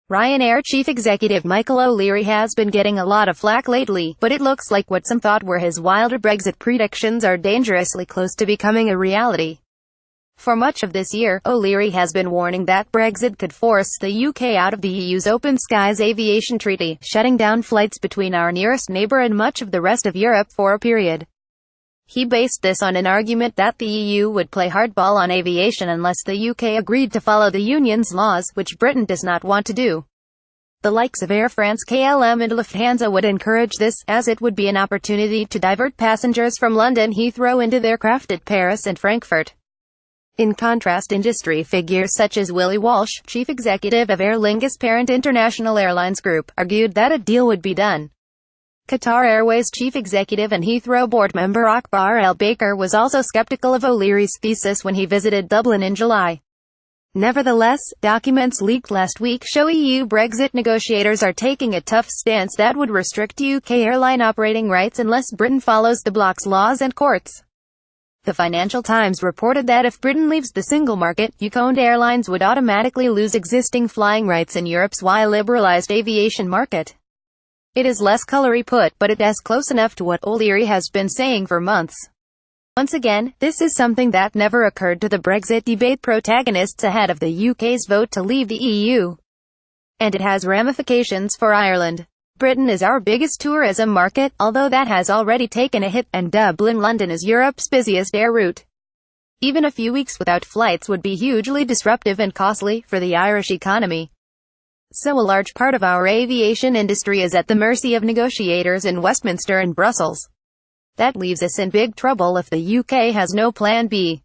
Ryanair chief executive Michael O'Leary has been getting a lot of flack lately, but it looks like what some thought were his wilder Brexit predictions are dangerously close to becoming a reality. For much of this year, O'Leary has been warning that Brexit could force the UK out of the EU's Open Skies Aviation Treaty, shutting down flights between our nearest neighbour and much of the rest of Europe for a period. He based this on an argument that the EU would play hardball on aviation unless the UK agreed to follow the Union's laws, which Britain does not want to do. The likes of Air France, KLM and Lufthansa would encourage this, as it would be an opportunity to divert passengers from London Heathrow into their craft at Paris and Frankfurt. In contrast, industry figures such as Willie Walsh, chief executive of Aer Lingus' parent International Airlines Group, argued that a deal would be done. Qatar Airways chief executive and Heathrow board member Akbar El-Baker was also skeptical of O'Leary's thesis when he visited Dublin in July. Nevertheless, documents leaked last week show EU Brexit negotiators are taking a tough stance that would restrict UK airline operating rights unless Britain follows the bloc's laws and courts. The Financial Times reported that if Britain leaves the single market, UK-owned airlines would automatically lose existing flying rights in Europe's liberalised aviation market. It is less colourfully put, but it is close enough to what O'Leary has been saying for months. Once again, this is something that never occurred to the Brexit debate protagonists ahead of the UK's vote to leave the EU. And it has ramifications for Ireland. Britain is our biggest tourism market, although that has already taken a hit, and Dublin-London is Europe's busiest air route. Even a few weeks without flights would be hugely disruptive and costly for the Irish economy. So a large part of our aviation industry is at the mercy of negotiators in Westminster and Brussels. That leaves us in big trouble if the UK has no plan B.